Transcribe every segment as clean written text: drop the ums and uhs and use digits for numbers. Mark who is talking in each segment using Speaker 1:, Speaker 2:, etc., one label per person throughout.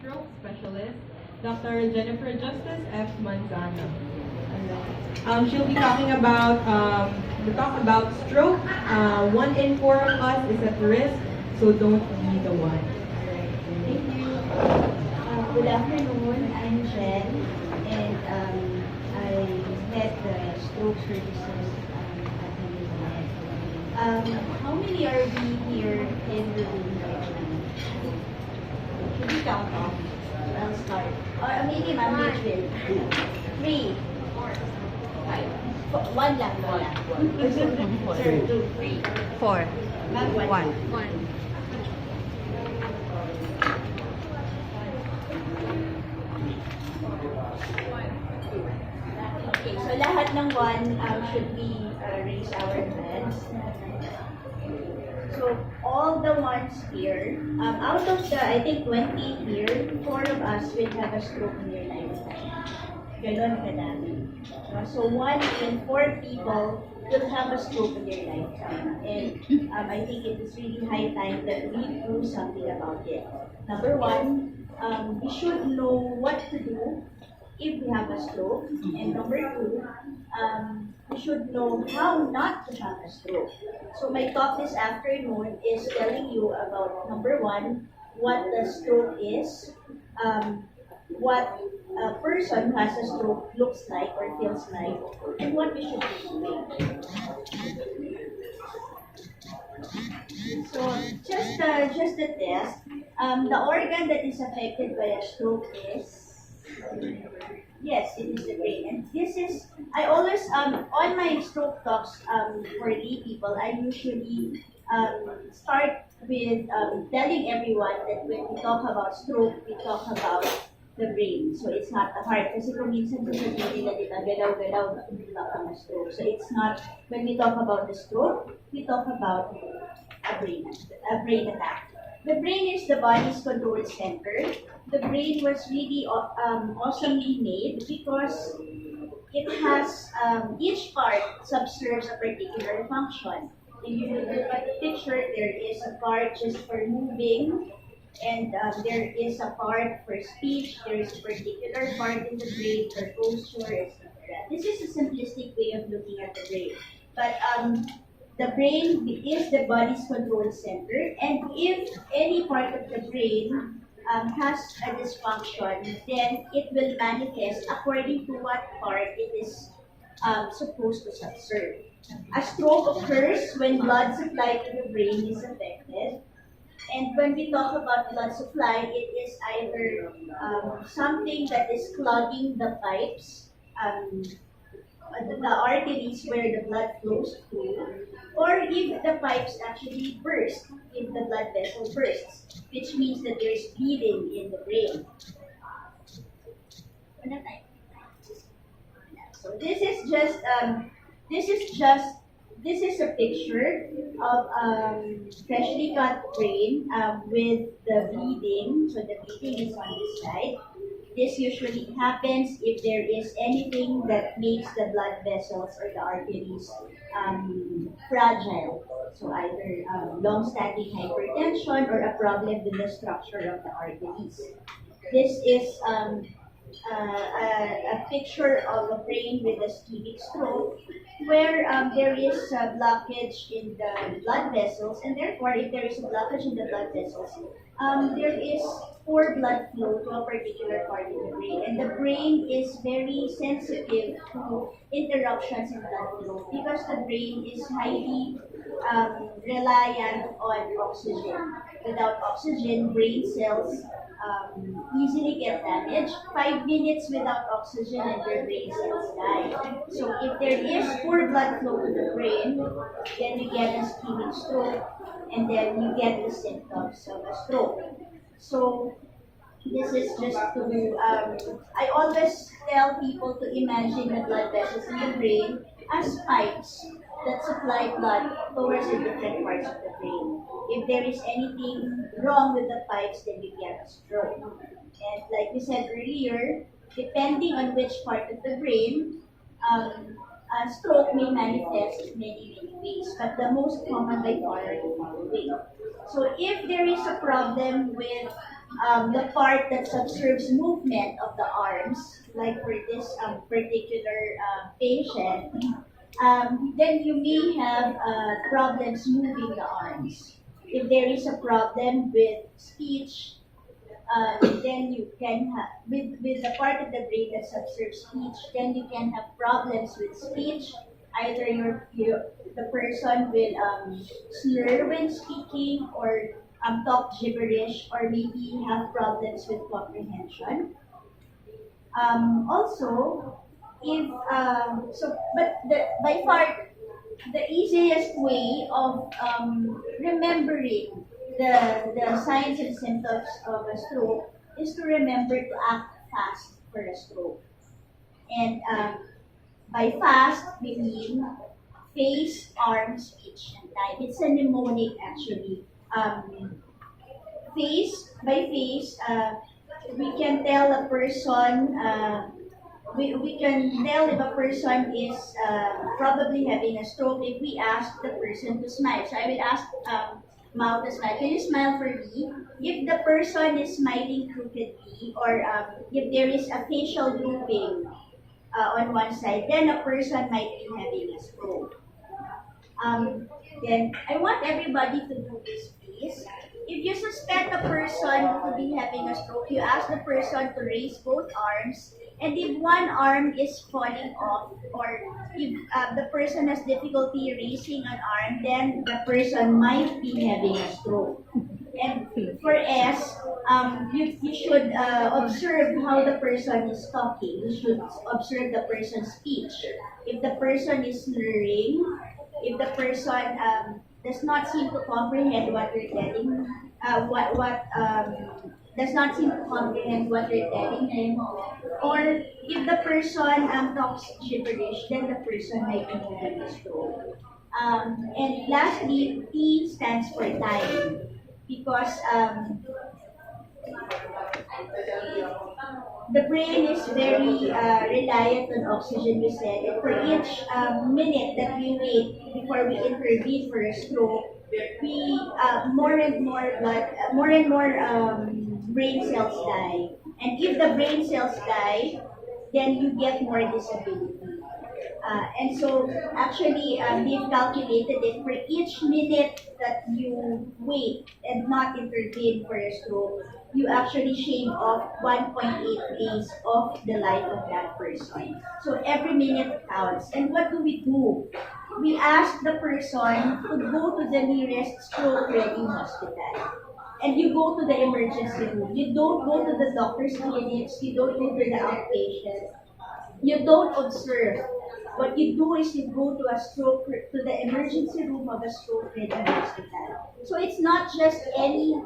Speaker 1: stroke specialist, Dr. Jennifer Justice F. Manzano. She'll be talking about stroke. 1 in 4 of us is at risk, so don't be the one.
Speaker 2: Thank you. Good afternoon. I'm Jen, and I head the stroke services at the How many are we here in the room right now? Should we count off? I'll start. Or maybe Ma'am Rachel. 3, 4, 5. One lang. Sir, 2, 3.
Speaker 3: 4.
Speaker 2: Ma'am, 1. Okay, so lahat ng one should we raise our hands. So all the ones here, out of the, I think 20 here, 4 of us will have a stroke in their lifetime. Ganon kadami. So 1 in 4 people will have a stroke in their lifetime. And I think it is really high time that we do something about it. Number 1, we should know what to do if we have a stroke. And number 2, we should know how not to have a stroke. So my talk this afternoon is telling you about number 1, what the stroke is, what a person who has a stroke looks like or feels like, and what we should be doing. So just a test. The organ that is affected by a stroke is, yes, it is the brain. And this is, I always, on my stroke talks for lay people, I usually start with telling everyone that when we talk about stroke, we talk about the brain. So it's not the heart. Kasi kung minsan sa sabihin na diba, galaw-galaw, baka na stroke. So it's not, when we talk about the stroke, we talk about a brain attack. The brain is the body's control center. The brain was really awesomely made because it has, each part subserves a particular function. If you look at the picture, there is a part just for moving, and there is a part for speech, there is a particular part in the brain for posture, etc. This is a simplistic way of looking at the brain. But the brain is the body's control center, and if any part of the brain has a dysfunction, then it will manifest according to what part it is supposed to subserve. A stroke occurs when blood supply to the brain is affected. And when we talk about blood supply, it is either something that is clogging the pipes, the arteries where the blood flows through, or if the pipes actually burst, if the blood vessel bursts, which means that there is bleeding in the brain. So this is a picture of freshly cut brain with the bleeding. So the bleeding is on this side. This usually happens if there is anything that makes the blood vessels or the arteries fragile. So either long-standing hypertension or a problem with the structure of the arteries. This is a picture of a brain with ischemic stroke, where there is a blockage in the blood vessels, and therefore, if there is a blockage in the blood vessels, there is poor blood flow to a particular part of the brain, and the brain is very sensitive to interruptions in blood flow because the brain is highly reliant on oxygen. Without oxygen, brain cells easily get damaged. 5 minutes without oxygen and your brain cells die. So if there is poor blood flow to the brain, then you get an ischemic stroke, and then you get the symptoms of a stroke. So this is just to, I always tell people to imagine the blood vessels in the brain as pipes that supply blood towards the different parts of the brain. If there is anything wrong with the pipes, then you get a stroke. And like we said earlier, depending on which part of the brain, a stroke may manifest in many ways, but the most common by far are the following. So if there is a problem with the part that observes movement of the arms, like for this particular patient, then you may have problems moving the arms. If there is a problem with speech, then you can have, with the part of the brain that observes speech, then you can have problems with speech. Either the person will slur when speaking, or talk gibberish, or maybe have problems with comprehension. Also, if but by far the easiest way of remembering the signs and symptoms of a stroke is to remember to act fast for a stroke. And by fast, we mean face, arm, speech, and time. It's a mnemonic actually. By face, we can tell a person, we can tell if a person is probably having a stroke if we ask the person to smile. So I will ask Mao to smile. Can you smile for me? If the person is smiling crookedly, or if there is a facial drooping on one side, then a person might be having a stroke. Then I want everybody to do this, please. If you suspect a person to be having a stroke, you ask the person to raise both arms. And if one arm is falling off, or if the person has difficulty raising an arm, then the person might be having a stroke. And for S, you should observe how the person is talking. You should observe the person's speech. If the person is slurring, if the person does not seem to comprehend what you're telling, does not seem to comprehend what you're telling him, or if the person talks gibberish, then the person might be having a stroke. And lastly, T stands for time, because the brain is very reliant on oxygen, we said, and for each minute that we wait before we intervene for a stroke, we more and more brain cells die. And if the brain cells die, then you get more disability. And so actually, they've calculated it for each minute that you wait and not intervene for a stroke, you actually shave off 1.8 days of the life of that person. So every minute counts. And what do? We ask the person to go to the nearest stroke-ready hospital. And you go to the emergency room. You don't go to the doctor's clinics. You don't go to the outpatient. You don't observe. What you do is you go to the emergency room of a stroke-ready hospital. So it's not just any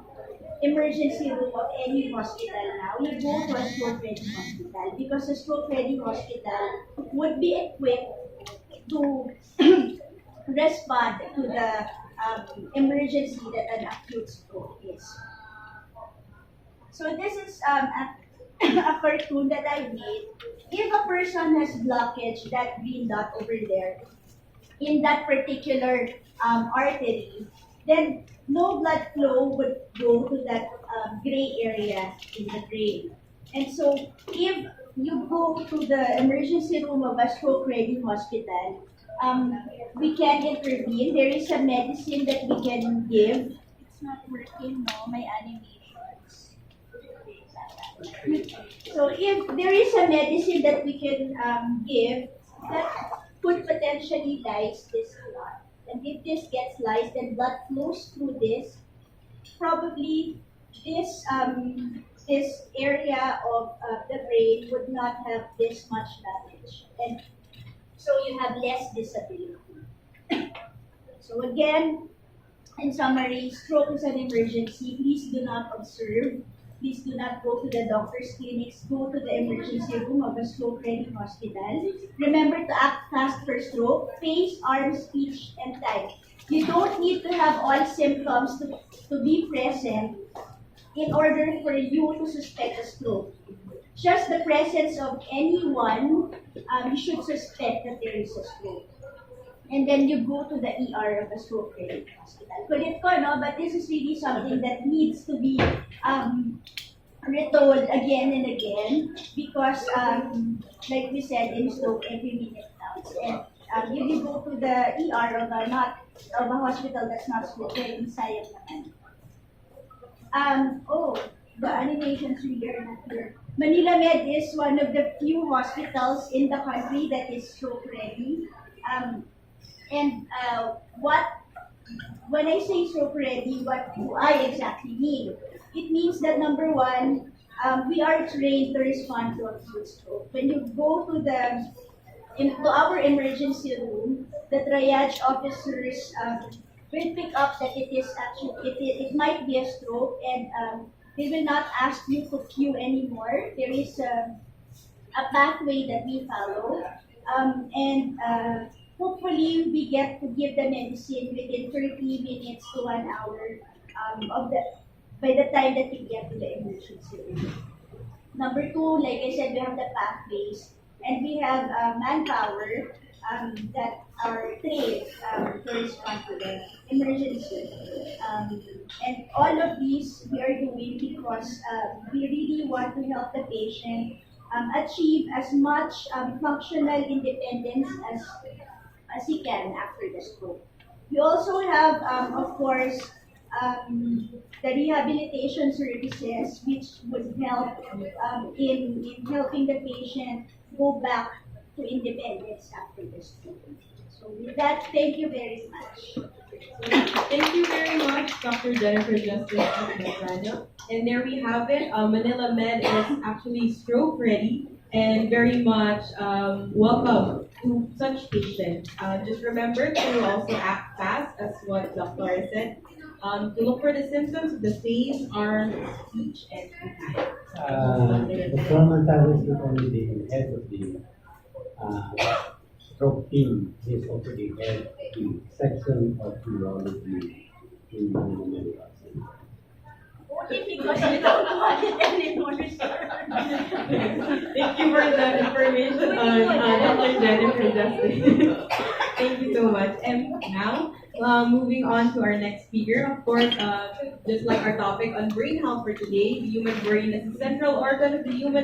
Speaker 2: emergency room of any hospital now. You go to a stroke-ready hospital, because a stroke-ready hospital would be equipped to respond to the emergency that an acute stroke is. So this is a cartoon that I made. If a person has blockage, that green dot over there, in that particular artery, then no blood flow would go to that gray area in the brain. And so if you go to the emergency room of a stroke-ready hospital, we can intervene. There is a medicine that we can give. It's not working, no, my animations. So if there is a medicine that we can give that could potentially lyse this clot, and if this gets lysed and blood flows through this, probably this area of the brain would not have this much damage, and so you have less disability. So again, in summary, stroke is an emergency. Please do not observe. Please do not go to the doctor's clinics. Go to the emergency room of a stroke-ready hospital. Remember to act fast for stroke. Face, arm, speech, and time. You don't need to have all symptoms to be present in order for you to suspect a stroke. Just the presence of anyone, you should suspect that there is a stroke. and then you go to the ER of a stroke-ready hospital. Kulit ko, no? But this is really something that needs to be retold again and again because, like we said, in stroke, every minute counts. And if you go to the ER of a hospital that's not stroke-ready, sayang naman. The animations really are not here. Manila Med is one of the few hospitals in the country that is stroke ready. And when I say stroke ready, what do I exactly mean? It means that number one, we are trained to respond to acute stroke. When you go to to our emergency room, the triage officers will pick up that it might be a stroke, and they will not ask you to queue anymore. There is a pathway that we follow, and hopefully we get to give the medicine within 30 minutes to 1 hour by the time that we get to the emergency room. Number two, like I said, we have the pathways, and we have manpower that are trained to respond to the emergency. And all of these we are doing because we really want to help the patient achieve as much functional independence as he can after the stroke. We also have, of course, the rehabilitation services, which would help in helping the patient go back to independence after the stroke. So with that, thank you very much.
Speaker 1: Thank you very much, Dr. Jennifer Justice Manzano. And there we have it. Manila Med is actually stroke ready and very much welcome to such patients. Just remember to also act fast, as what Dr. said. To look for the symptoms of the face, arms, speech, and eye.
Speaker 3: The former title is not only the head of the stroke team, he is also the head of the section of neurology in Manila Medical Center.
Speaker 2: Only because you don't want it anymore, sir.
Speaker 1: Thank you for the information on Dr. Jennifer Justice. Thank you so much. And now, moving on to our next speaker, of course, just like our topic on brain health for today, the human brain is the central organ of the human